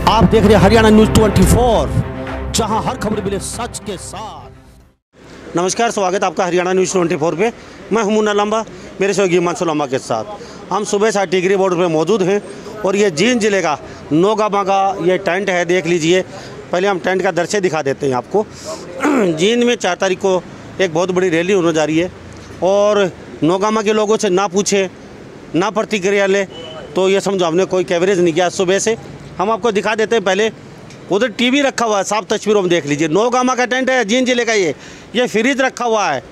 आप देख रहे हैं हरियाणा न्यूज़ 24, जहां हर खबर मिले सच के साथ। नमस्कार, स्वागत है आपका हरियाणा न्यूज़ 24 पे। मैं हूं मुन्ना लंबा, मेरे सहयोगी हिमांशु लंबा के साथ। हम सुबह से टिकरी बॉर्डर पे मौजूद हैं और ये जींद जिले का नौगामा का ये टेंट है, देख लीजिए। पहले हम टेंट का दृश्य दिखा देते हैं आपको। जींद में 4 तारीख को एक बहुत बड़ी रैली होने जा रही है और नौगामा के लोगों से ना पूछे ना प्रतिक्रिया ले तो ये समझो हमने कोई कवरेज नहीं किया सुबह से। हम आपको दिखा देते हैं। पहले उधर टीवी रखा हुआ है, साफ तस्वीरों में देख लीजिए। नौगामा का टेंट है जींद जिले का। ये फ्रिज रखा हुआ है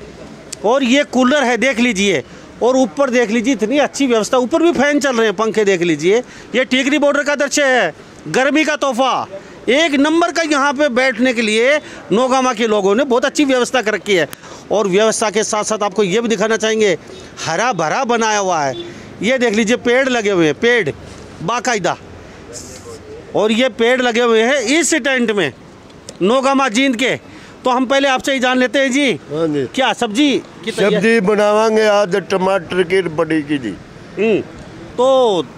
और ये कूलर है, देख लीजिए। और ऊपर देख लीजिए, इतनी अच्छी व्यवस्था, ऊपर भी फैन चल रहे हैं, पंखे देख लीजिए। ये टिकरी बॉर्डर का दृश्य है, गर्मी का तोहफा एक नंबर का। यहाँ पे बैठने के लिए नौगामा के लोगों ने बहुत अच्छी व्यवस्था कर रखी है। और व्यवस्था के साथ साथ आपको ये भी दिखाना चाहेंगे, हरा भरा बनाया हुआ है। ये देख लीजिए, पेड़ लगे हुए हैं, पेड़ बाकायदा। और ये पेड़ लगे हुए हैं इस टेंट में नौगामा जींद के। तो हम पहले आपसे ही जान लेते हैं जी, हाँ जी। क्या सब्जी बनावांगे आज टमाटर की बड़ी की जी। तो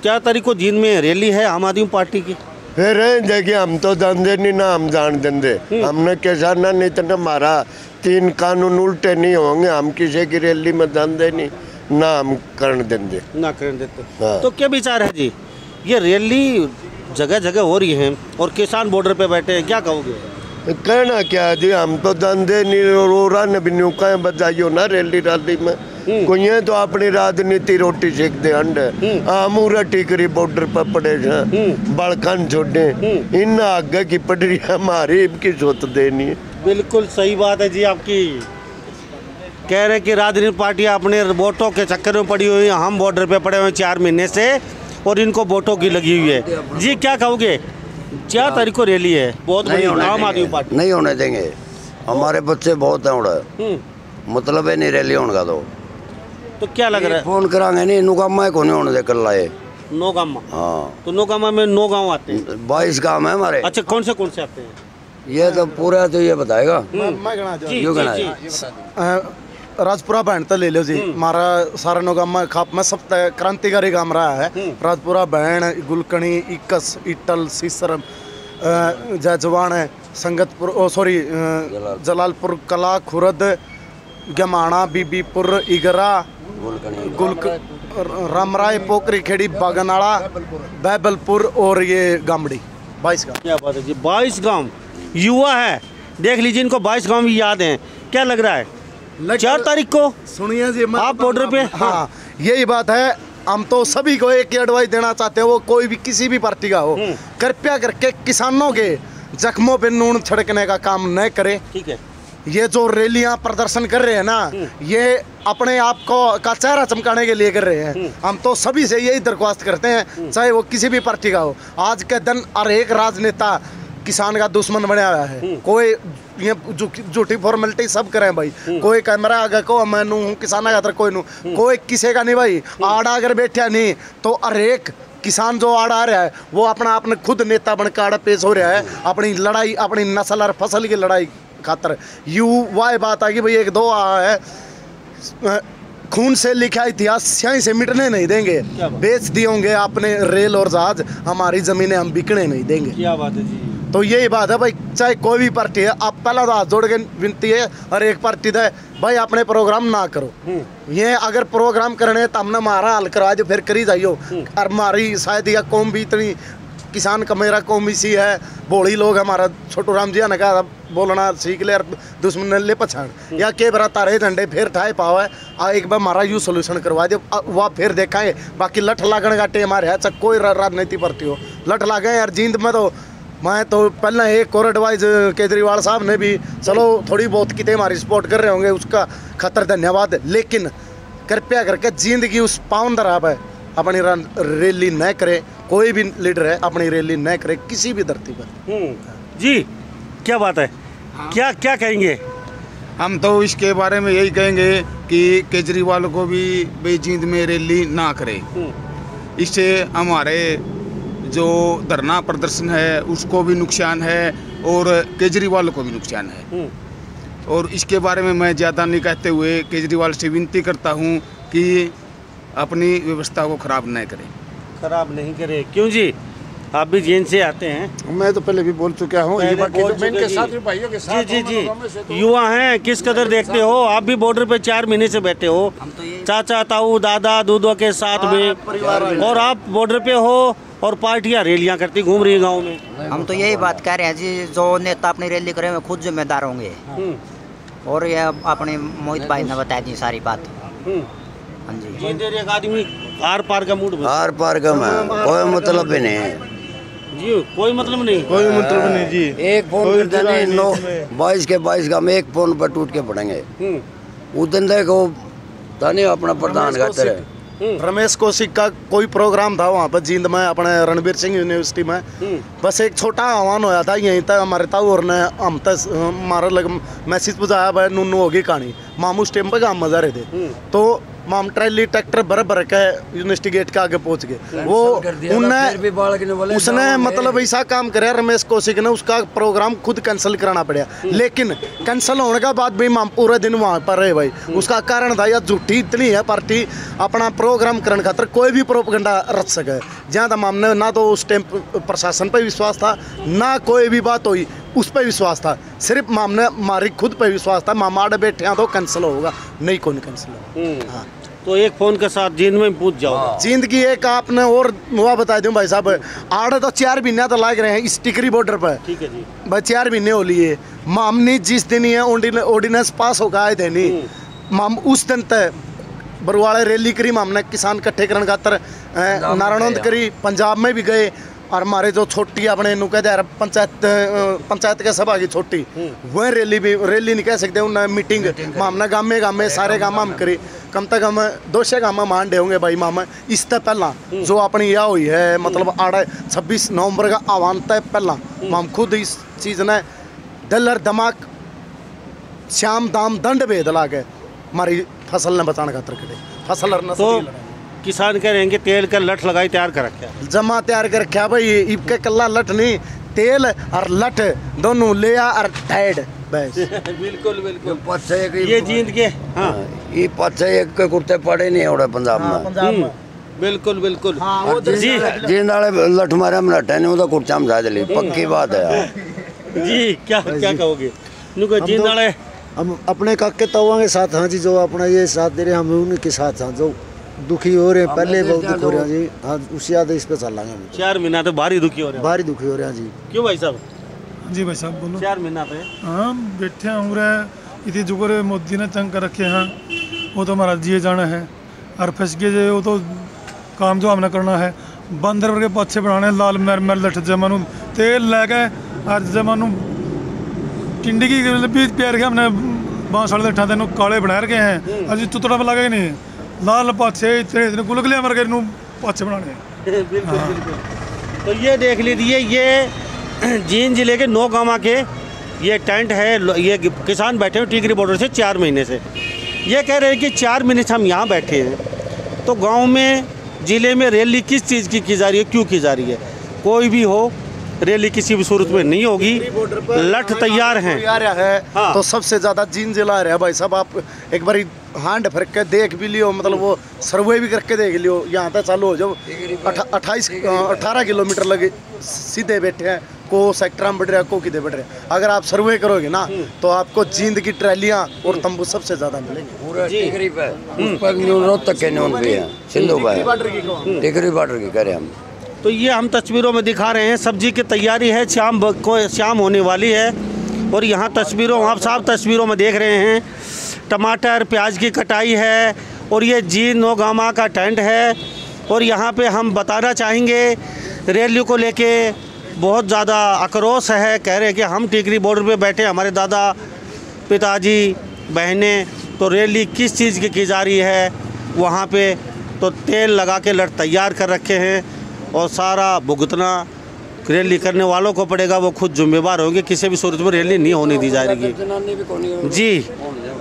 4 तारीख को जींद में रैली है आम आदमी पार्टी की। फिर देखिए, हम तो जानते नहीं ना, हम जान देंगे। हमने किसान नहीं तो हमारा 3 कानून उल्टे नहीं होंगे। हम किसी की रैली में जानते नहीं ना, हम करने देंगे ना करने देते। हाँ। तो क्या विचार है जी, ये रैली जगह जगह हो रही है और किसान बॉर्डर पे बैठे हैं, क्या कहोगे? कहना क्या जी, हम तो जानते नहीं। रोरा ने भी न्यूका बजाइयो ना रैली राली में। कोई तो अपनी राजनीति रोटी सेकते अंडे। आमूरा टिकरी बॉर्डर पर पड़े बड़कन छोड़े। इन आगे की पटरी हमारी इनकी सोच देनी है। बिल्कुल सही बात है जी आपकी। कह रहे कि राजनीतिक पार्टियां अपने वोटों के चक्कर में पड़ी हुई हैं। हम बॉर्डर पे पड़े हुए 4 महीने से और इनको वोटों की लगी हुई है जी। क्या कहोगे? 4 तारीख को रैली है, बहुत बड़ी आम आदमी पार्टी। नहीं होने देंगे, हमारे बच्चे बहुत हैं उड़ा, मतलब है नहीं रैली होने का। तो क्या लग रहा है? फोन करांगे नहीं, नौगामा को नहीं होने दे कर लाए। नौगामा? हाँ। तो नौगामा में 9 गाँव आते हैं। 22 गाँव है हमारे। अच्छा, कौन से आते हैं? ये तो पूरा तो ये बताएगा। राजपुरा बहन तो ले लो जी। हमारा सारा नौगामा खाप में सब क्रांतिकारी गांव रहा है। राजपुरा बहन, गुलकणी, इकस, इटल, सीसर, जजवान, संगतपुर, जलालपुर कला, खुरद, गमाणा, बीबीपुर, इगरा, रामराय, पोखरी खेड़ी, बागनाड़ा, बैबलपुर और ये गामड़ी। 22 गाँव। क्या बात है जी, 22 गाँव युवा है, देख लीजिए। इनको 22 गाँव भी याद हैं। क्या लग रहा है 4 तारीख को? सुनिए जी, आप बॉर्डर पे। हाँ, यही बात है। हम तो सभी को एक एडवाइस देना चाहते हैं, वो कोई भी किसी भी पार्टी का हो, कृपया करके किसानों के जख्मों पे नून छिड़कने का काम न करे। ठीक है। ये जो रैलियां प्रदर्शन कर रहे हैं ना, ये अपने आप को का चेहरा चमकाने के लिए कर रहे हैं। हम तो सभी से यही दरख्वास्त करते हैं, चाहे वो किसी भी पार्टी का हो। आज के दिन हर एक राजनेता किसान का दुश्मन बना हुआ है। कोई ये झूठी फॉर्मेलिटी सब करें भाई। कोई कैमरा आगे को मैं नू हूँ, किसान का कोई नू, कोई किसी का नहीं भाई। आड़ा अगर बैठा नहीं तो हर एक किसान जो आड़ा आ रहा है वो अपना अपने खुद नेता बनकर आड़ा पेश हो रहा है, अपनी लड़ाई, अपनी नस्ल और फसल की लड़ाई खातर। युवा बात आ गई भाई, 1-2 है खून से लिखा इतिहास स्याही से मिटने नहीं देंगे। बेच दिए होंगे आपने रेल और जहाज, हमारी जमीनें हम बिकने नहीं देंगे। क्या बात है जी। तो यही बात है भाई, चाहे कोई भी पार्टी है, आप पहला तो हाथ जोड़ के विनती है हर एक पार्टी है भाई, अपने प्रोग्राम ना करो। ये अगर प्रोग्राम करने तो हमने हमारा हल करा जो फिर करी जाइयो। और हमारी शायद यह कौम भी इतनी किसान का मेरा कौम इसी है, भोली लोग। हमारा छोटू राम जी ने कहा बोलना सीख ले और दुश्मन ले पछाड़, या के बरा तारे झंडे फिर ठाए पाओ है। एक बार हमारा यू सोल्यूशन करवा दो, वह फिर देखा है। बाकी लठ लागने का टेम आ रहा है, चाहे कोई राजनीति भर्ती हो, लठ लागे यार। जींद में तो मैं तो पहले एक और एडवाइस केजरीवाल साहब ने भी, चलो थोड़ी बहुत कितने हमारी सपोर्ट कर रहे होंगे, उसका खतर धन्यवाद। लेकिन कृपया करके जींद की उस पावन दरा है अपनी रैली न करे। कोई भी लीडर है अपनी रैली न करे किसी भी धरती पर। जी क्या बात है? क्या क्या कहेंगे? हम तो इसके बारे में यही कहेंगे कि केजरीवाल को भी जींद में रैली ना करे। इससे हमारे जो धरना प्रदर्शन है उसको भी नुकसान है और केजरीवाल को भी नुकसान है। और इसके बारे में मैं ज़्यादा नहीं कहते हुए केजरीवाल से विनती करता हूँ कि अपनी व्यवस्था को खराब न करें। खराब नहीं करे। क्यों जी? आप भी जींद से आते हैं? मैं तो पहले भी बोल चुका हूँ, पहले युवा के बोल जो मैं चुके इनके जी। साथ भी भाइयों के साथ जी जी हूँ, मैं से तो- जी, युवा हैं, किस कदर देखते हो? आप भी बॉर्डर पे 4 महीने से बैठे हो, चाचा ताऊ दादा दूधों के साथ में, और आप बॉर्डर पे हो और पार्टियां रैलियां करती घूम रही है गाँव में। हम तो यही बात कह रहे हैं जी, जो नेता अपनी रैली करे हुए खुद जिम्मेदार होंगे। और ये अपने मोहित भाई ने बताया जी सारी बात। हाँ जी। जींद एरिया का आदमी आर पार का मूड में। आर पार का में कोई मतलब ही नहीं है। जी कोई मतलब नहीं। कोई मतलब नहीं जी। एक फोन कोई करते नहीं, नहीं 9 इसमें। 22 के 22 का में एक फोन पर टूट के पड़ेंगे। उस दिन देखो तानी अपना प्रधान खाते रहे। रमेश कौशिक का कोई प्रोग्राम था वहाँ पर जींद में, अपने रणबीर सिंह यूनिवर्सिटी में। बस एक छोटा आह्वान होया था यहीं तक, हमारे ताऊ और ने हम तक हमारा लग मैसेज पहुँचाया भाई नूनू होगी कहानी मामू स्टेम पर काम मजा रहे थे। तो माम ट्रैली ट्रैक्टर भर के यूनिवर्सिटी गेट के आगे पहुंच गए। वो उनने उसने मतलब ऐसा काम कराया रमेश कौशिक ने, उसका प्रोग्राम खुद कैंसिल कराना पड़ा। लेकिन कैंसिल होने के बाद भी माम पूरे दिन वहाँ पर रहे भाई। उसका कारण था या झूठी इतनी है पार्टी अपना प्रोग्राम करने खातर कोई भी प्रोपेगेंडा रच सके। जहाँ तक मामने ना तो उस टाइम प्रशासन पर विश्वास था, ना कोई भी बात हुई उस पर विश्वास था, सिर्फ मामने मारी खुद पे विश्वास था। मामा बैठे हैं तो कैंसिल होगा, नहीं कौन कैंसिल होगा। हाँ। तो एक फोन के साथ जींद में पूछ जाओ। जींद की एक आपने और हुआ बता दूं भाई साहब, आड़े तो 4 महीने तो लाग रहे हैं इस टिकरी बॉर्डर पर। ठीक है जी। भाई 4 महीने हो लिए मामनी जिस दिन ये ऑर्डिनेंस पास होकर आए थे नहीं, माम उस दिन तक बरवाड़े रैली करी, मामने किसान इकट्ठे करने खातर नारायणोंद करी, पंजाब में भी गए। और हमारे जो छोटी अपने नु कहते यार पंचायत के सभा की छोटी वह रैली नहीं कह सकते, उन्हें मीटिंग मामना गाँव में सारे गाँव हम करी। कम तक हम 200 गाँव मान दे होंगे भाई मामा। इससे पहला जो अपनी यह हुई है मतलब 26 नवंबर का आह्वान तय पहला माम खुद इस चीज़ ने दिलर दिमाग श्याम दाम दंड भेद ला के हमारी फसल ने बचाने खातर खड़े फसल तो किसान कह रहे हैं कि तेल का लठ लगाई तैयार कर रखा है, जमा तैयार कर रखा भाई। इबके कल्ला लठ नहीं, तेल और लठ दोनों लिया और टाइड बस। बिल्कुल बिल्कुल। पछे ये जींद के हाँ ये पछे एक के कुर्ते पड़े नहीं होड़े पंजाब में। बिल्कुल बिल्कुल। जी जींद वाले लठ मारे हम लठ नहीं उधर कुर्चा में जाए पक्की बात है यार। जी क्या कहोगे? जींद वाले हम अपने काके ताऊओं के साथ हैं जी, जो अपना ये साथ दे रहे हैं, हम उनके साथ हैं। जो दुखी हो रहे हैं, पहले बहुत दुख हो रहे हैं जी। हाँ उसी आदेश पे चल रहे हैं। 4 महीना तो भारी दुखी हो रहे हैं। भारी दुखी हो रहे हैं जी। क्यों भाई साहब? जी भाई साहब बोलो। 4 महीना पे हाँ बैठे हो रहे इतनी जुगर मोदी ने तंग कर रखे हैं, वो तो हमारा जिए जाना है। और फंस के जो वो तो काम जो हमने करना है, बंदर के पाछे बनाने लाल मर लठ जमानू तेल लैके और जमानू टिंडी की भी प्यार के हमने बांस वाले लठा तेन काले बना रखे हैं। अजी तुतड़ा लगे ही नहीं, लाल पाछे इतने गुलगुले मर के पाछे बनाने। बिल्कुल बिल्कुल। तो ये देख लीजिए, ये जींद जिले के 9 गाँव के ये टेंट है। ये किसान बैठे हैं टिकरी बॉर्डर से 4 महीने से। ये कह रहे हैं कि 4 महीने से हम यहाँ बैठे हैं, तो गांव में ज़िले में रैली किस चीज़ की जा रही है, क्यों की जा रही है? कोई भी हो रैली किसी भी सूरत में नहीं होगी, लठ तैयार हैं। हाँ। तो सबसे ज़्यादा जींद जिला रहा है भाई साहब। आप एक बार हांड फरक के देख भी लियो, मतलब वो सर्वे भी करके देख लियो। यहाँ तक चालू हो जाओ 18 किलोमीटर लगे सीधे बैठे हैं, को सेक्टर में बढ़ रहा है, को किधर बढ़ रहा है। अगर आप सर्वे करोगे ना तो आपको जींद की ट्रैलियाँ और तंबू सबसे ज़्यादा मिलेंगे। पूरा टिकरी पे उस पर रोहतक के न्यून भी है, सिंधु भाई टिकरी बॉर्डर की करें हम। तो ये हम तस्वीरों में दिखा रहे हैं, सब्जी की तैयारी है, शाम होने वाली है। और यहाँ तस्वीरों आप साफ तस्वीरों में देख रहे हैं, टमाटर प्याज की कटाई है। और ये जींद 9 गाँव का टेंट है। और यहाँ पे हम बताना चाहेंगे रैली को लेके बहुत ज़्यादा आक्रोश है। कह रहे हैं कि हम टिकरी बॉर्डर पे बैठे, हमारे दादा पिताजी बहनें, तो रैली किस चीज़ की जा रही है वहाँ पे? तो तेल लगा के लठ तैयार कर रखे हैं और सारा भुगतना रैली करने वालों को पड़ेगा, वो खुद जिम्मेवार होंगे। किसी भी सूरत में रैली नहीं होने दी जाएगी जी।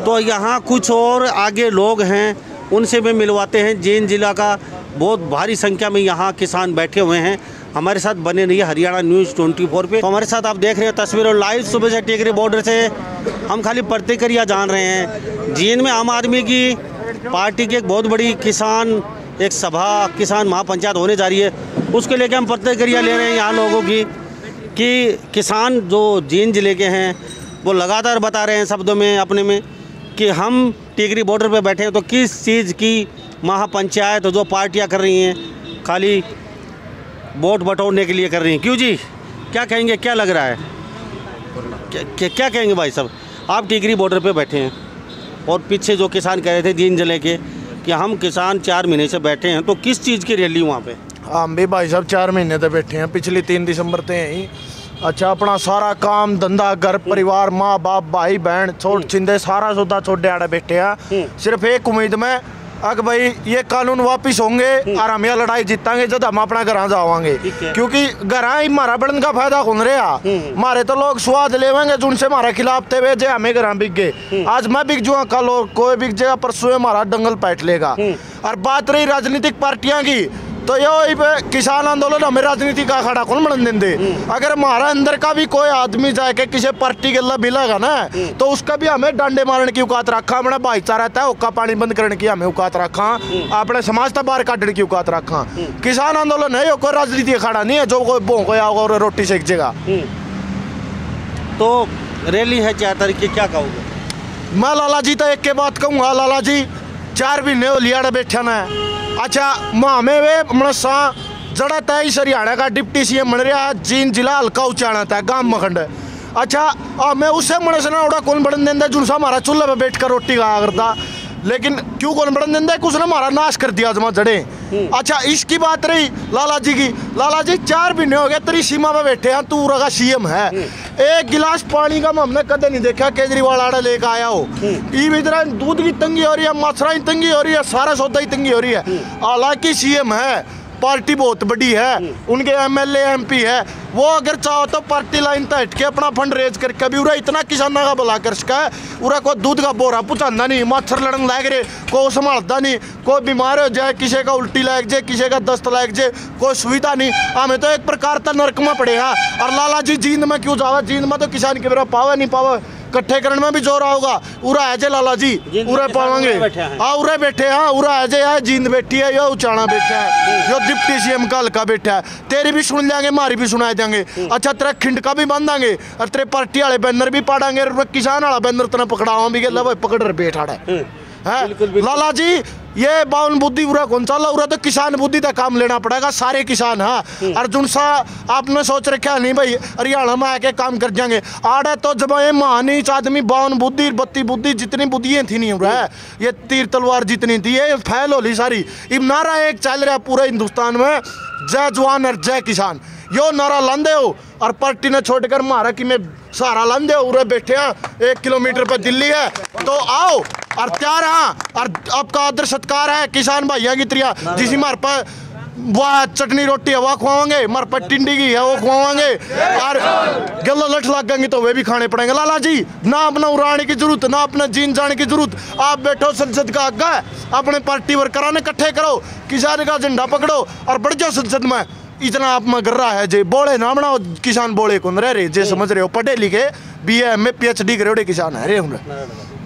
तो यहाँ कुछ और आगे लोग हैं, उनसे भी मिलवाते हैं। जींद जिला का बहुत भारी संख्या में यहाँ किसान बैठे हुए हैं। हमारे साथ बने रहिए हरियाणा न्यूज़ 24 पे। तो हमारे साथ आप देख रहे हैं तस्वीरों लाइव सुबह से टिकरी बॉर्डर से। हम खाली प्रतिक्रिया जान रहे हैं। जींद में आम आदमी की पार्टी की एक बहुत बड़ी किसान एक सभा, किसान महापंचायत होने जा रही है, उसके लेके हम प्रतिक्रिया ले रहे हैं यहाँ लोगों की कि किसान जो जींद जिले के हैं वो लगातार बता रहे हैं शब्दों में अपने में कि हम टिकरी बॉर्डर पे बैठे हैं तो किस चीज़ की महापंचायत जो पार्टियां कर रही हैं खाली वोट बटोरने के लिए कर रही हैं। क्यों जी, क्या कहेंगे, क्या लग रहा है, क्या कहेंगे भाई साहब? आप टिकरी बॉर्डर पे बैठे हैं और पीछे जो किसान कह रहे थे जींद जिले के कि हम किसान 4 महीने से बैठे हैं, तो किस चीज़ की रैली वहाँ पे? हम भी भाई साहब 4 महीने तक बैठे हैं, पिछली 3 दिसंबर से यहीं। अच्छा, अपना सारा काम धंधा, घर परिवार, माँ बाप, भाई बहन, छोट छिंदे सारा सौदा छोड़े आड़े बैठे हैं, सिर्फ एक उम्मीद में अगर भाई ये कानून वापिस होंगे और हम यह लड़ाई जीतांगे जब हम अपना घर जावांगे, क्योंकि घर ही हमारा बढ़ने का फायदा खुन रहा। हमारे तो लोग स्वाद लेवेंगे जिनसे हमारे खिलाफ थे वे जे हमें घर बिक गए। आज मैं बिक जाऊँ, कल और कोई बिक जाएगा, परसों हमारा दंगल पैट लेगा। और बात रही राजनीतिक पार्टियां की, तो यो किसान आंदोलन हमें राजनीति का अखाड़ा कौन बन देंगे? अगर हमारा अंदर का भी कोई आदमी जाके किसी पार्टी के अल्लाह मिलेगा ना, तो उसका भी हमें डांडे मारने की औकात रखा, अपना भाईचारा है हुक्का पानी बंद करने की हमें औकात रखा, अपने समाज तक बाहर काटने की औकात रखा। किसान आंदोलन है, कोई राजनीति अखाड़ा नहीं है जो कोई भोंको और रोटी सेक जेगा। तो रैली है 4 तारीख की, क्या कहोगे? मैं लाला जी तो एक के बात कहूँगा, लाला जी 4 महीने हो लिया बैठा ना। अच्छा, माँ में वे मनसा जड़ा तय हरियाणा का डिप्टी सीएम बन रहा है, जींद जिला हल्का उचाना था गांव मखंड। अच्छा, मैं उससे मन से ना उड़ा कौन बढ़न देंदा जो हमारा चूल्हे पे बैठ कर रोटी खाया करता, लेकिन क्यों कौन बढ़न देंदा, कुछ ने हमारा नाश कर दिया जमा जड़े। अच्छा, इसकी बात रही लाला जी की, लाला जी 4 महीने हो गए तेरी सीमा पे बैठे हैं, तू का सीएम है, एक गिलास पानी का हमने कदे नहीं देखा केजरीवाल आड़ा लेकर आया हो। इधर दूध की तंगी हो रही है, मछरा की तंगी हो रही है, सारा सौदा की तंगी हो रही है। हालांकि सीएम है, पार्टी बहुत बड़ी है, उनके एमएलए एमपी है, वो अगर चाहो तो पार्टी लाइन तक हट के अपना फंड रेज करके भी उरा इतना किसानों का भला कर सका है। उरा कोई दूध का बोरा पुचांदा नहीं, मच्छर लड़न लग रहे, कोई संभालता नहीं, कोई बीमार हो जाए, किसी का उल्टी लग जाए, किसी का दस्त लग जाए, कोई सुविधा नहीं। हमें तो एक प्रकार का नरक में पड़े हैं। और लाला जी जींद में क्यों जावा, जींद में तो किसान के मेरा पावे नहीं पावे, इकट्ठे करने में भी जोर होगा। उरा है जे लाला जी, उरा पावेंगे, हाँ उरा बैठे, हाँ उरा है जे है, जींद बैठी है, यो उचाना बैठा है, यो डिप्टी सीएम का हल्का बैठा है, तेरी भी सुन लेंगे, हमारी भी सुना देंगे। अच्छा, तेरा खिंड का भी बांधांगे और तेरे पार्टी वाले बैनर भी पाड़ेंगे, किसान वाला बैनर तेना पकड़ावा भी गया पकड़ रहे बैठा है। लाला जी ये बावन बुद्धि उरा कौन सा उरा, तो किसान बुद्धि का काम लेना पड़ेगा, सारे किसान। हाँ, अर्जुन सा आपने सोच रखा नहीं भाई हरियाणा में आके काम कर जाएंगे, आड़े तो जब ये महानीच आदमी 52 बुद्धि 32 बुद्धि जितनी बुद्धियाँ थी नहीं उरा है, ये तीर तलवार जितनी थी ये फैल होली सारी। इब नारा एक चल रहा पूरे हिंदुस्तान में, जय जवान और जय किसान, यो नारा लांदे हो। और पार्टी ने छोड़कर मारा कि मैं सहारा लांदे हो, उरे बैठे हैं 1 किलोमीटर पर दिल्ली है, तो आओ और तैयार हैं और आपका आदर सत्कार है किसान भाइयों की त्रिया, जिसी मार पर वह चटनी रोटी है वह खुआवांगे, मर पर टिंडी की है वो खुआवांगे, और गला लठ लगेंगे तो वे भी खाने पड़ेंगे। लाला जी ना अपना उड़ाने की जरूरत, ना अपना जीन जाने की जरूरत, आप बैठो संसद का आगा, अपने पार्टी वर्करां ने इकट्ठे करो, किसान का झंडा पकड़ो और बढ़ जाओ संसद में। इतना आप में गर रहा है जे बोले ना बनाओ, किसान बोले कौन रह रहे जे समझ रहे हो, पढ़े लिखे BA MA PhD करे किसान है रे हम।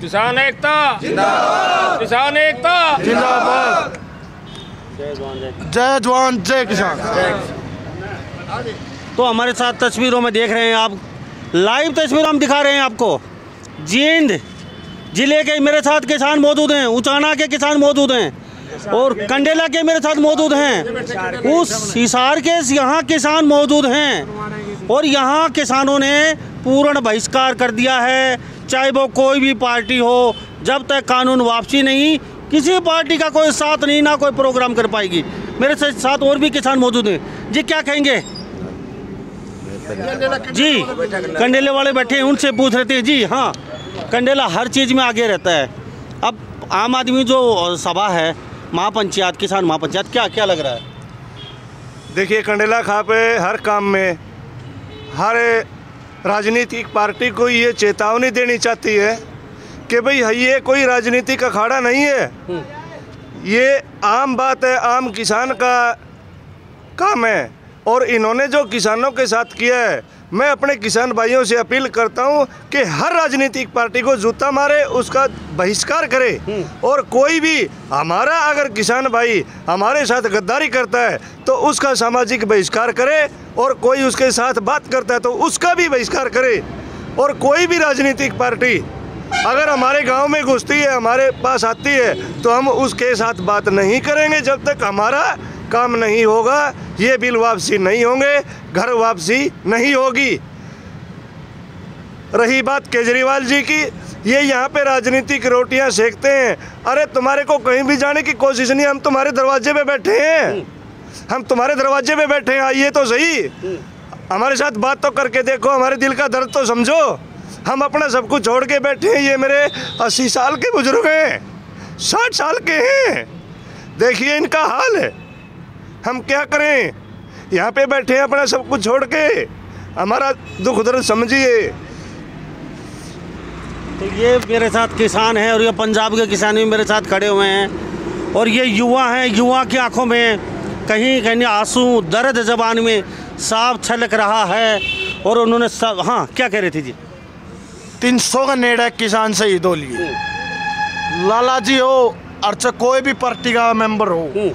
किसान एकता जिंदाबाद, किसान एकता जिंदाबाद, जय जवान जय किसान। तो हमारे साथ तस्वीरों में देख रहे हैं आप, लाइव तस्वीर हम दिखा रहे हैं आपको, जींद जिले के मेरे साथ किसान मौजूद हैं, उचाना के किसान मौजूद हैं और कंडेला के मेरे साथ मौजूद हैं, उस हिसार के यहाँ किसान मौजूद हैं। और यहाँ किसानों ने पूर्ण बहिष्कार कर दिया है, चाहे वो कोई भी पार्टी हो, जब तक कानून वापसी नहीं, किसी पार्टी का कोई साथ नहीं, ना कोई प्रोग्राम कर पाएगी। मेरे साथ और भी किसान मौजूद हैं जी, क्या कहेंगे जी? कंडेले वाले बैठे हैं, उनसे पूछ रहे थे जी। हाँ, कंडेला हर चीज़ में आगे रहता है। अब आम आदमी जो सभा है, महापंचायत, किसान महापंचायत, क्या क्या लग रहा है? देखिए, कंडेला खा पे हर काम में हर राजनीतिक पार्टी को ये चेतावनी देनी चाहती है कि भाई ये कोई राजनीतिक अखाड़ा नहीं है, ये आम बात है, आम किसान का काम है। और इन्होंने जो किसानों के साथ किया है मैं अपने किसान भाइयों से अपील करता हूं कि हर राजनीतिक पार्टी को जूता मारे, उसका बहिष्कार करे। और कोई भी हमारा अगर किसान भाई हमारे साथ गद्दारी करता है तो उसका सामाजिक बहिष्कार करे, और कोई उसके साथ बात करता है तो उसका भी बहिष्कार करे। और कोई भी राजनीतिक पार्टी अगर हमारे गांव में घुसती है, हमारे पास आती है, तो हम उसके साथ बात नहीं करेंगे जब तक हमारा काम नहीं होगा। ये बिल वापसी नहीं होंगे, घर वापसी नहीं होगी। रही बात केजरीवाल जी की, ये यहाँ पे राजनीतिक रोटियां सेकते हैं। अरे तुम्हारे को कहीं भी जाने की कोशिश नहीं, हम तुम्हारे दरवाजे पे बैठे हैं, हम तुम्हारे दरवाजे पे बैठे हैं, आइए तो सही, हमारे साथ बात तो करके देखो, हमारे दिल का दर्द तो समझो। हम अपना सब कुछ छोड़ के बैठे हैं। ये मेरे 80 साल के बुजुर्ग हैं, 60 साल के हैं, देखिए इनका हाल है। हम क्या करें, यहाँ पे बैठे हैं अपना सब कुछ छोड़ के, हमारा दुख दर्द समझिए। तो ये मेरे साथ किसान हैं और ये पंजाब के किसान भी मेरे साथ खड़े हुए हैं, और ये युवा हैं। युवा की आंखों में कहीं कहीं आंसू, दर्द ज़बान में साफ छलक रहा है। और उन्होंने सब, हाँ क्या कह रहे थे जी? 300 का नेड़ा किसान शहीद हो लिए, लाला जी हो और चाहे कोई भी पार्टी का मेंबर हो,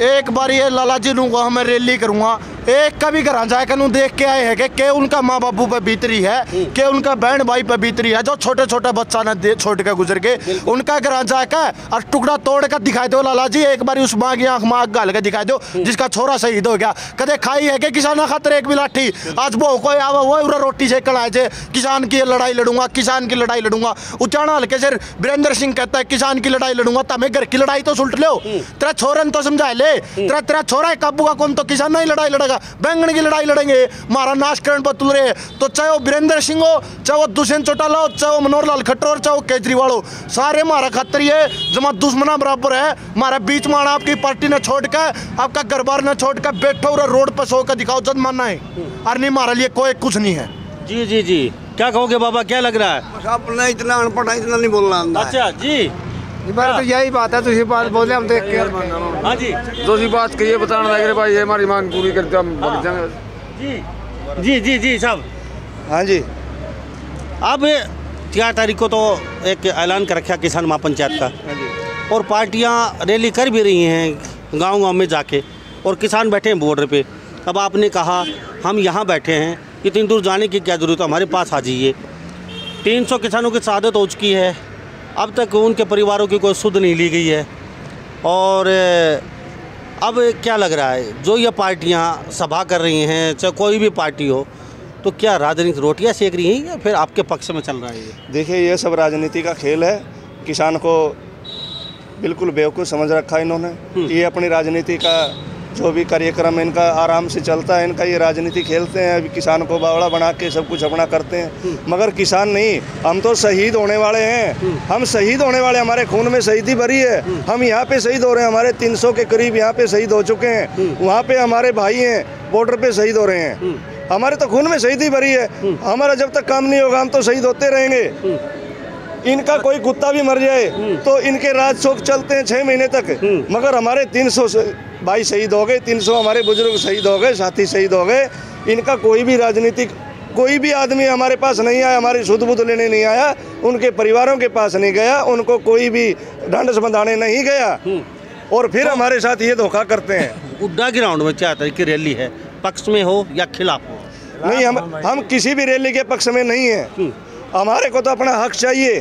एक बार ये लाला जी को हमें रैली करूँगा, एक कभी घर जाकर देख के आए हैं कि उनका माँ बापू पे बीतरी है, कि उनका बहन भाई पे बीतरी है, जो छोटे छोटे बच्चा ने छोड़ के गुजर के, उनका घर जाकर और टुकड़ा तोड़ कर दिखाई दो लाला जी, एक बार उस माँ की आँख में आग गाल के दिखाई दो जिसका छोरा शहीद हो गया। कदे खाई है कि किसान खातर एक भी लाठी, आज वो कोई आवा वो रोटी से कड़ाए थे, किसान की लड़ाई लड़ूंगा, किसान की लड़ाई लड़ूंगा। उचाना हल्के से वीरेंद्र सिंह कहता है किसान की लड़ाई लड़ूंगा, तो हमें घर की लड़ाई तो सुलट लो, तेरा छोरन तो समझा ले, तेरा छोरा है काबू का कौन, तो किसान नहीं लड़ाई लड़ेगा, बैंगन की लड़ाई लड़ेंगे, मारा नाशकरण पर तुल रहे। तो चाहे वो वीरेंद्र सिंह हो, चाहे वो दुष्यंत चौटाला हो, चाहे वो मनोहर लाल खट्टर हो, चाहे वो केजरीवाल हो, सारे मारा खातर ये जमा दुश्मना बराबर है। मारा बीच में आना आपकी पार्टी ने छोड़ कर, आपका घर बार ने छोड़ कर बैठो और रोड पर सो कर दिखाओ जब मानना है, और नहीं मारा लिए कोई कुछ नहीं है। जी जी जी, क्या कहोगे बाबा, क्या लग रहा है? अपना इतना अनपढ़ इतना नहीं बोलना। अच्छा जी, तो यही बात है, तुझे बात बोले हम देख के। हाँ जी, जो सी बात कहिए बताना लग रहे भाई, ये हमारी मांग पूरी करते हम भग जाएंगे। जी जी जी साहब। हाँ जी, अब 4 तारीख को तो एक ऐलान कर रखा किसान महापंचायत का, और पार्टियां रैली कर भी रही हैं गांव गांव में जाके, और किसान बैठे हैं बॉर्डर पे। अब आपने कहा हम यहाँ बैठे हैं, इतनी दूर जाने की क्या ज़रूरत है, हमारे पास आ जाइए। 300 किसानों की शहादत हो चुकी है, अब तक उनके परिवारों की कोई सुध नहीं ली गई है। और अब क्या लग रहा है, जो ये पार्टियां सभा कर रही हैं, चाहे कोई भी पार्टी हो, तो क्या राजनीतिक रोटियां सेक रही हैं या फिर आपके पक्ष में चल रहा है ये? देखिए ये सब राजनीति का खेल है। किसान को बिल्कुल बेवकूफ़ समझ रखा है इन्होंने। ये अपनी राजनीति का जो भी कार्यक्रम इनका आराम से चलता है, इनका ये राजनीति खेलते हैं, अभी किसान को बावड़ा बना के सब कुछ अपना करते हैं। मगर किसान नहीं, हम तो शहीद होने वाले हैं, हम शहीद होने वाले, हमारे खून में शहीदी भरी है, हम यहाँ पे शहीद हो रहे हैं। हमारे 300 के करीब यहाँ पे शहीद हो चुके हैं, वहाँ पे हमारे भाई हैं बॉर्डर पे शहीद हो रहे हैं। हमारे तो खून में शहीदी भरी है, हमारा जब तक काम नहीं होगा हम तो शहीद होते रहेंगे। इनका कोई कुत्ता भी मर जाए तो इनके राज शोक चलते हैं 6 महीने तक, मगर हमारे 300 भाई शहीद हो गए, 300 हमारे बुजुर्ग शहीद हो गए, साथी शहीद हो गए। इनका कोई भी राजनीतिक कोई भी आदमी हमारे पास नहीं आया, हमारी सुध बुध लेने नहीं आया, उनके परिवारों के पास नहीं गया, उनको कोई भी ढांढस बंधाने नहीं गया, और फिर हमारे साथ ये धोखा करते हैं। उड्डा ग्राउंड में 4 तारीख की रैली है, पक्ष में हो या खिलाफ हो? नहीं, हम किसी भी रैली के पक्ष में नहीं है। हमारे को तो अपना हक चाहिए,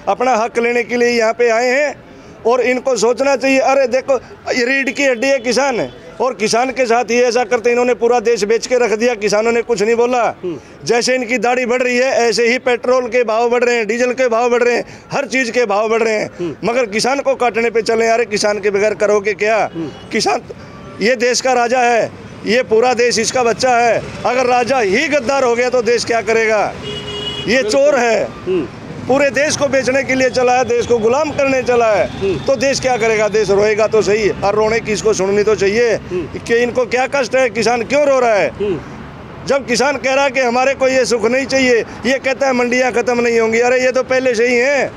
अपना हक लेने के लिए यहाँ पे आए हैं। और इनको सोचना चाहिए, अरे देखो ये रीढ़ की हड्डी है किसान है, और किसान के साथ ये ऐसा करते, इन्होंने पूरा देश बेच के रख दिया, किसानों ने कुछ नहीं बोला। जैसे इनकी दाढ़ी बढ़ रही है ऐसे ही पेट्रोल के भाव बढ़ रहे हैं, डीजल के भाव बढ़ रहे हैं, हर चीज़ के भाव बढ़ रहे हैं, मगर किसान को काटने पे चले। अरे किसान के बगैर करोगे क्या? किसान ये देश का राजा है, ये पूरा देश इसका बच्चा है। अगर राजा ही गद्दार हो गया तो देश क्या करेगा? ये चोर है, पूरे देश को बेचने के लिए चला है, देश को गुलाम करने चला है, तो देश क्या करेगा? देश रोएगा तो सही, और रोने की इसको सुननी तो चाहिए कि इनको क्या कष्ट है, किसान क्यों रो रहा है। जब किसान कह रहा है कि हमारे को ये सुख नहीं चाहिए, ये कहता है मंडियां खत्म नहीं होंगी। अरे ये तो पहले से ही हैं,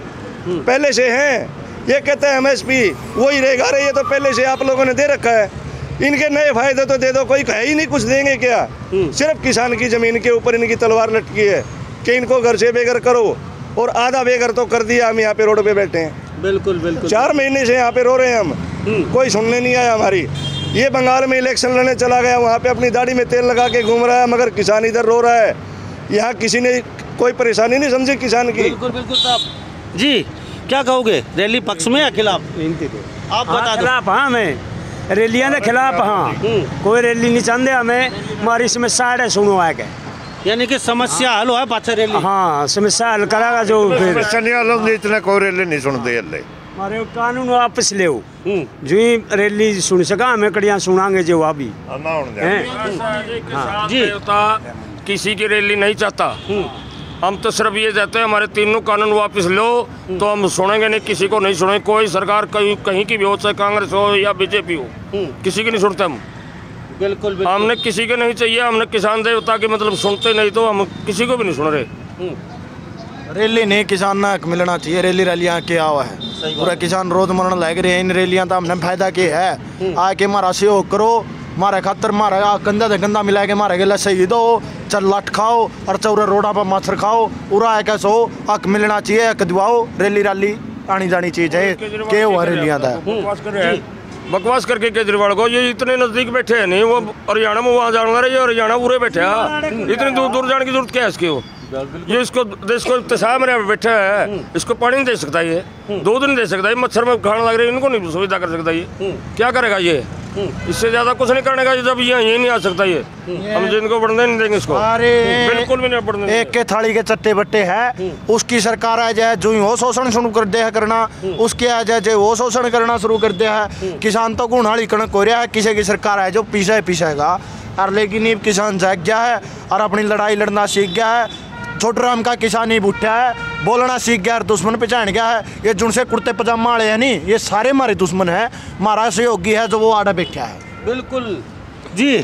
पहले से हैं। ये कहता है MSP वही रहेगा, अरे ये तो पहले से आप लोगों ने दे रखा है। इनके नए फायदे तो दे दो, कोई कहे ही नहीं कुछ देंगे क्या। सिर्फ किसान की ज़मीन के ऊपर इनकी तलवार लटकी है कि इनको घर से बेघर करो, और आधा बेघर तो कर दिया। हम यहाँ पे रोड पे बैठे हैं, बिल्कुल बिल्कुल 4 महीने से यहाँ पे रो रहे हैं हम, कोई सुनने नहीं आया हमारी। ये बंगाल में इलेक्शन लड़ने चला गया, वहाँ पे अपनी दाढ़ी में तेल लगा के घूम रहा है, मगर किसान इधर रो रहा है। यहाँ किसी ने कोई परेशानी नहीं समझी किसान की। बिल्कुल बिल्कुल साहब जी, क्या कहोगे, रैली पक्ष में या खिलाफ? आप बता दो। खिलाफ हाँ, मैं रैलियां के खिलाफ हाँ, कोई रैली नहीं चाहते हमें, हमारी समस्या है सुनो आगे, यानी कि समस्या हल हो है पाछे रैली। हाँ समस्या हल करेगा जो इतना कोई रैली नहीं सुनते हमारे कानून वापस ले जो ही रैली सुन सका हमें कड़ियाँ सुनांगे जो अभी जी। किसी की रैली नहीं चाहता, हम तो सिर्फ ये चाहते हैं हमारे तीनों कानून वापस लो, तो हम सुनेंगे नहीं, किसी को नहीं सुनेंगे। कोई सरकार कहीं की भी हो, चाहे कांग्रेस हो या बीजेपी हो, किसी की नहीं सुनते हम। बिल्कुल हमने किसी के नहीं चाहिए, हमने किसान देवता की मतलब सुनते नहीं, तो हम किसी को भी नहीं सुन रहे। रैली नहीं, किसान ना मिलना चाहिए। रैलियां क्या हुआ है, पूरा किसान रोज मरण लग रहे हैं। इन रैलियां तो हमने फायदा क्या है, आके मारा सहयोग करो, मारे खातर मारे गंदा से गंदा मिला के मारे गला शहीद हो, चल लट खाओ और चौरा रोडा पर मच्छर खाओ, उरा है कैसे हो, हक मिलना चाहिए, हक दिवाओ। रैली आनी जानी चीज है, क्या हुआ रैलियां था बकवास करके केजरीवाल को, ये इतने नजदीक बैठे हैं नहीं, वो हरियाणा में वहाँ जाऊंगा, ये हरियाणा पूरे बैठे हैं, इतनी दूर दूर जाने की जरूरत क्या है इसकी। वो ये इसको देश को इत्तेसाम में बैठा है, इसको पानी नहीं दे सकता, ये दूध नहीं दे सकता, ये मच्छर में खाने लग रहे, इनको नहीं सुविधा कर सकता, ये क्या करेगा ये, इससे ज्यादा कुछ नहीं करने का। जब ये नहीं आ सकता, ये हम जिनको बढ़ने नहीं देंगे इसको, बिल्कुल भी नहीं बढ़ने। एक के थाली के चट्टे बट्टे है, उसकी सरकार आ जाए जो ही वो शोषण शुरू कर दे है करना, उसके आ जाए जो वो शोषण करना शुरू कर दे है। किसान तो गुणाली कणक हो रहा है, किसी की सरकार है जो पीछेगा, और लेकिन ये किसान जाग गया है और अपनी लड़ाई लड़ना सीख गया है। छोटराम का किसान ही बुठा है, बोलना सीख गया और दुश्मन पहचान गया है। ये जिनसे कुर्ते पजामा वाले हैं नहीं, ये सारे हमारे दुश्मन है, हमारा सहयोगी है जो वो आड़ा बैठा है। बिल्कुल जी।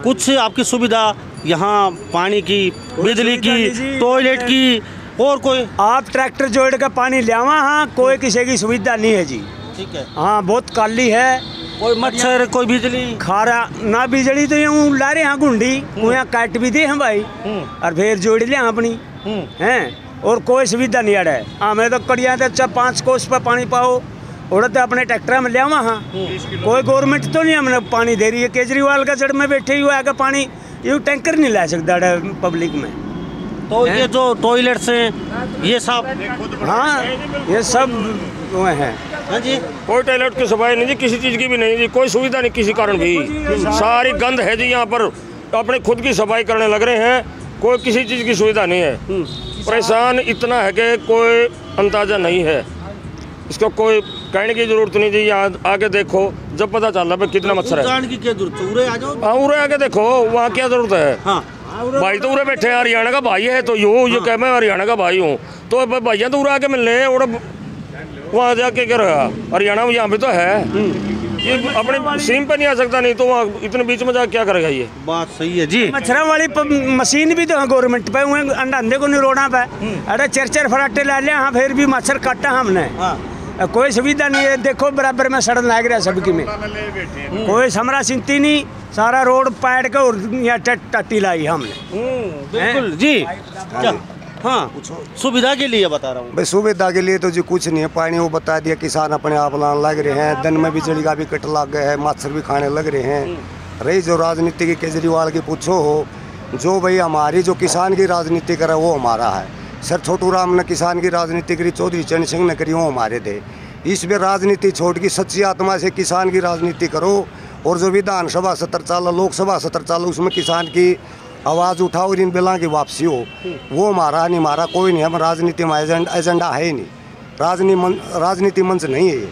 कुछ आपकी सुविधा यहाँ पानी की, बिजली की, टॉयलेट की, और कोई आप ट्रैक्टर जोड़ का पानी लियावा, हाँ कोई किसी की सुविधा नहीं है जी। ठीक है, हाँ बहुत काली है, कोई मच्छर, कोई बिजली खारा ना, बिजली तो यूँ ला रहे हैं गुंडी, यहाँ काट भी दे हैं भाई, और फिर जोड़ लिया अपनी हैं, और कोई सुविधा नहीं है। हमें तो कड़िया तो 5 कोस पर पानी पाओ, और तो अपने ट्रैक्टर में लिया वहाँ, कोई गवर्नमेंट तो नहीं हमने पानी दे रही है। केजरीवाल का जड़ में बैठे हुआ है, पानी ये टैंकर नहीं ला सकता पब्लिक में। तो ये जो टॉयलेट्स हैं ये सब, हाँ ये सब वो है। हाँ जी, कोई टॉयलेट की सफाई नहीं जी, किसी चीज़ की भी नहीं जी, कोई सुविधा नहीं किसी कारण भी, सारी गंद है जी। यहाँ पर अपने खुद की सफाई करने लग रहे हैं, कोई किसी चीज़ की सुविधा नहीं है। परेशान इतना है कि कोई अंदाजा नहीं है, इसको कोई कहने की जरूरत नहीं जी। यहाँ आके देखो जब पता चल रहा है कितना मच्छर है। की क्या जरूरत है, उरे आ जाओ। हाँ उरे आके देखो, वहाँ क्या जरूरत है। हाँ भाई तो उरे बैठे हैं, हरियाणा का भाई है तो ये कह मैं हरियाणा का भाई हूँ, तो भैया तो उरे आके मिलने, और वहाँ जाके क्या रहा, हरियाणा में यहाँ पे तो है, ये अपने सीम पे नहीं आ सकता, नहीं तो वहाँ इतने बीच में जाके क्या करेगा। ये बात सही है जी। मच्छरों वाली मशीन भी तो है गवर्नमेंट पे, अंडे को नहीं रोड़ा पे, अरे 4 फराटे ला लिया, हाँ फिर भी मच्छर काटा हमने, कोई सुविधा नहीं है। देखो बराबर में सड़न लग रहा है सबकी में, कोई समरा चिंती नहीं, सारा रोड पैड के और यहाँ टट्टी लाई हमने। बिल्कुल जी। क्या हाँ सुविधा के लिए बता रहा हूँ भाई, सुविधा के लिए तो जी कुछ नहीं है। पानी वो बता दिया, किसान अपने आप लाने लग रहे हैं, दिन में बिजली का भी कट लग गया है, मच्छर भी खाने लग रहे हैं। रही जो राजनीति की केजरीवाल की पूछो हो, जो भाई हमारी जो किसान की राजनीति करे वो हमारा है। सर छोटू राम ने किसान की राजनीति करी, चौधरी चरण सिंह ने करी, वो हमारे थे। इसमें राजनीति छोड़ की सच्ची आत्मा से किसान की राजनीति करो, और जो विधानसभा सत्र चाला, लोकसभा सत्र चाला, उसमें किसान की आवाज़ उठाओ, इन बिलों की वापसी हो, वो हमारा नहीं, हमारा कोई नहीं। हम राजनीति में एजेंडा है ही नहीं, राजनीति मंच नहीं है ये।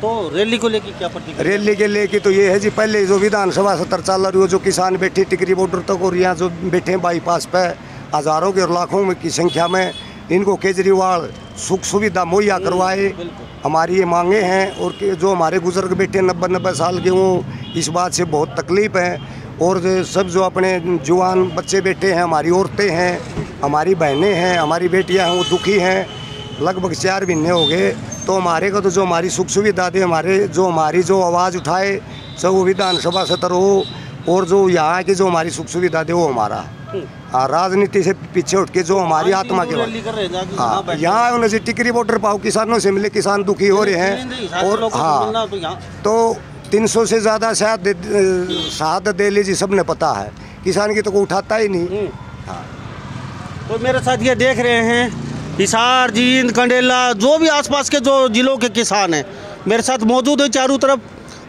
तो रैली को लेके क्या प्रतिक्रिया? रैली के लेके तो ये है जी, पहले जो विधानसभा सत्र चल रही हो, जो किसान बैठे टिकरी बॉर्डर तक, और यहाँ जो बैठे बाईपास पे हज़ारों के और लाखों में की संख्या में, इनको केजरीवाल सुख सुविधा मुहैया करवाए, हमारी ये मांगे हैं। और जो हमारे बुजुर्ग बैठे 90-90 साल के, वो इस बात से बहुत तकलीफ़ है। और सब जो अपने जवान बच्चे बैठे हैं, हमारी औरतें हैं, हमारी बहनें हैं, हमारी बेटियां हैं, वो दुखी हैं। लगभग 4 महीने हो गए, तो हमारे को तो जो हमारी सुख सुविधा दे, हमारी जो आवाज़ उठाए, चाहे वो विधानसभा सत्र हो, और जो यहाँ की जो हमारी सुख सुविधा दे वो हमारा। हाँ, राजनीति से पीछे उठ के जो हमारी आत्मा के हाँ, यहाँ उन्हें से टिकरी बॉर्डर पाओ, किसानों से मिले, किसान दुखी हो रहे हैं। और हाँ, तो 300 से ज़्यादा शहादत दे लीजिए, सबने पता है, किसान की तो कोई उठाता ही नहीं। हाँ, तो मेरे साथ ये देख रहे हैं हिसार, जींद, कंडेला, जो भी आसपास के जो जिलों के किसान हैं मेरे साथ मौजूद है चारों तरफ,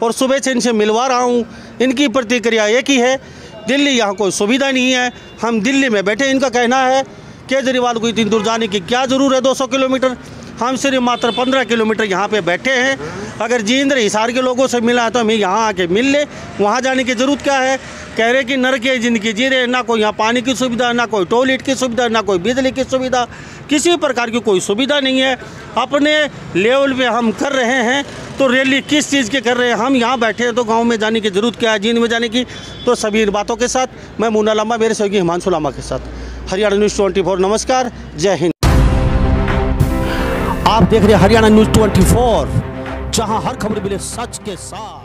और सुबह से इनसे मिलवा रहा हूँ। इनकी प्रतिक्रिया एक ही है, दिल्ली यहाँ कोई सुविधा नहीं है, हम दिल्ली में बैठे। इनका कहना है केजरीवाल को इतनी दूर जाने की क्या ज़रूरत है, 200 किलोमीटर, हम सिर्फ मात्र 15 किलोमीटर यहाँ पे बैठे हैं। अगर जींद हिसार के लोगों से मिला तो हमें यहाँ आके मिल ले, वहाँ जाने की ज़रूरत क्या है। कह रहे कि नरक की ज़िंदगी जी रहे, ना कोई यहाँ पानी की सुविधा, ना कोई टॉयलेट की सुविधा, ना कोई बिजली की सुविधा, किसी प्रकार की कोई सुविधा नहीं है। अपने लेवल पे हम कर रहे हैं, तो रैली किस चीज़ के कर रहे हैं। हम यहाँ बैठे हैं तो गांव में जाने की ज़रूरत क्या है, जींद में जाने की। तो सभी इन बातों के साथ मैं मुन्ना लांबा, मेरे सहयोगी हिमांशु लांबा के साथ हरियाणा न्यूज़ 24। नमस्कार, जय हिंद। आप देख रहे हैं हरियाणा न्यूज़ 24, जहां हर खबर मिले सच के साथ।